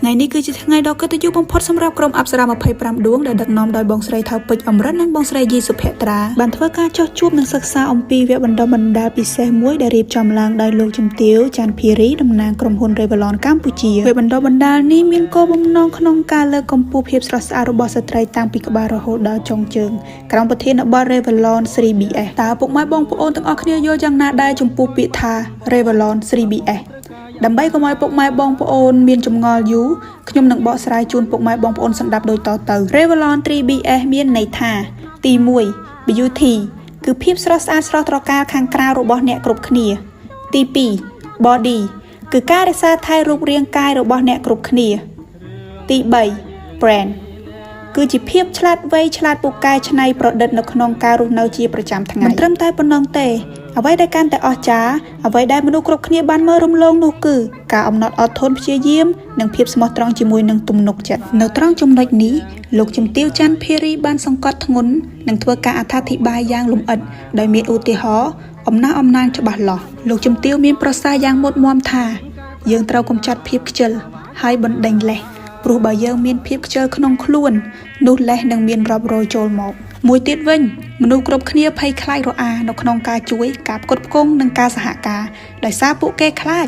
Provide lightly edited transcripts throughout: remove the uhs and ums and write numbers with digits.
ថ្ងៃនេះគឺជាថ្ងៃដ៏កិត្តិយសបំផុតសម្រាប់ក្រុមអប្សរា25ដួងដែលដឹកនាំដោយបងស្រីថៅពេជ្រអមរិតនិងបងស្រីយីសុភ័ត្រាបានធ្វើការចុះជួបនិងសិក្សាអំពីវគ្គបណ្ដុះបណ្ដាលពិសេសមួយដែលរៀបចំឡើងដោយលោកជំទាវ ច័ន្ទភារីតំណាងក្រុមហ៊ុន Revlon កម្ពុជាវគ្គបណ្ដុះបណ្ដាលនេះមានគោលបំណងក្នុងការលើកកម្ពស់ភាពស្រស់ស្អាតរបស់ស្ត្រីតាំងពីក្បាលរហូតដល់ចុងជើងក្រោមប្រធានបទ Revlon 3BS តើពុកម៉ែបងប្អូនទាំងអស់គ្នាយល់យ៉ាងណាដែរចំពោះពាក្យថា Revlon 3BSដើម្បីកុំឲ្យពុកម៉ែបងប្អូនមានចម្ងល់យូរខ្ញុំនឹងបកស្រាយជូនពុកម៉ែបងប្អូនស្ដាប់ដូចតទៅ Revlon 3BS មានន័យថាទី1 Beauty គឺភាពស្រស់ស្អាតស្រស់ត្រកាលខាងក្រៅរបស់អ្នកគ្រប់គ្នាទី2 Body គឺការរក្សាថែរូបរាងកាយរបស់អ្នកគ្រប់គ្នាទី3 Brand គឺជាភាពឆ្លាតវៃឆ្លាតពូកែច្នៃប្រឌិតនៅក្នុងការរស់នៅជាប្រចាំថ្ងៃមិនត្រឹមតែប៉ុណ្ណោះទេអ្វីដែលកាន់តែអស្ចារ្យអ្វីដែលមនុស្សគ្រប់គ្នាបានមើលរំលងនោះគឺការអំណត់អត់ធន់ព្យាយាមនិងភាពស្មោះត្រង់ជាមួយនឹងទំនុកចិត្តនៅត្រង់ចំណុចនេះលោកជំទាវ ច័ន្ទភារីបានសង្កត់ធ្ងន់និងធ្វើការអត្ថាធិប្បាយយ៉ាងលម្អិតដោយមានឧទាហរណ៍អំណះអំណាងច្បាស់លាស់លោកជំទាវមានប្រសាសន៍យ៉ាងមុតមាំថាយើងត្រូវកំចាត់ភាពខ្ជិលហើយបណ្ដេញលេសព្រោះបើយើងមានភាពខ្ជិលក្នុងខ្លួននោះលេសនឹងមានរាប់រយចូលមកមួយទៀតវិញមនុស្សគ្រប់គ្នាភ័យខ្លាចរអានៅក្នុងការជួយការផ្គត់ផ្គង់និងការសហការដោយសារពួកគេខ្លាច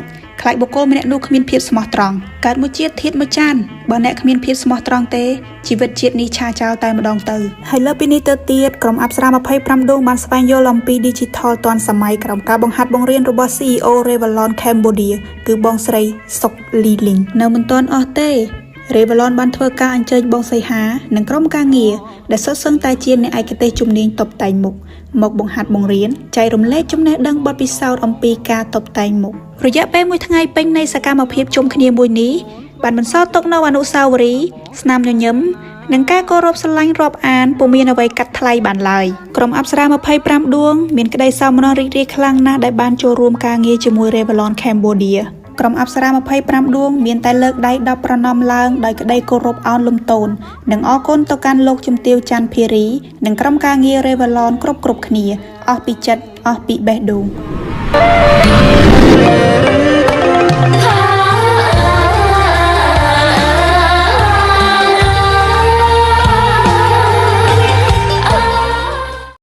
បុគ្គលម្នាក់នោះគ្មានភាពស្មោះត្រង់កើតមួយជាតិធាតុមួយចានបើអ្នកគ្មានភាពស្មោះត្រង់ទេជីវិតជាតិនេះឆាចោលតែម្ដងទៅហើយលើពីនេះទៅទៀតក្រុមអប្សរា25ដួងបានស្វែងយល់អំពី Digital ទាន់សម័យក្រោមការបង្ហាត់បង្រៀនរបស់ CEO Revlon Cambodia គឺបងស្រីសុកលីលីងនៅមិនទាន់អស់ទេRevlon បានធ្វើការអញ្ជើញបងសីហានិងក្រុមការងារដែលសុទ្ធសឹងតែជាអ្នកឯកទេសជំនាញតុបតែងមុខមកបង្ហាត់បង្រៀនចែករំលែកចំណេះដឹងបទពិសោធន៍អំពីការតុបតែងមុខរយៈពេលមួយថ្ងៃពេញនៃសកម្មភាពជុំគ្នាមួយនេះបានបន្សល់ទុកនូវអនុស្សាវរីយ៍ស្នាមញញឹមនិងការគោរពស្រឡាញ់រាប់អានពុំមានអ្វីកាត់ថ្លៃបានឡើយក្រុមអប្សរា25ដួងមានក្តីសោមនស្សរីករាយខ្លាំងណាស់ដែលបានចូលរួមការងារជាមួយ Revlon Cambodiaក្រុមអប្សរា25ដួងមានតែលើកដៃ10ប្រណម្យឡើងដោយក្តីគោរពអោនលំទោននិងអរគុណទៅកាន់លោកជំទាវ ច័ន្ទភារីនិងក្រុមការងារ Revlon គ្រប់គ្នាអស់ពីចិត្តអស់ពីបេះដូង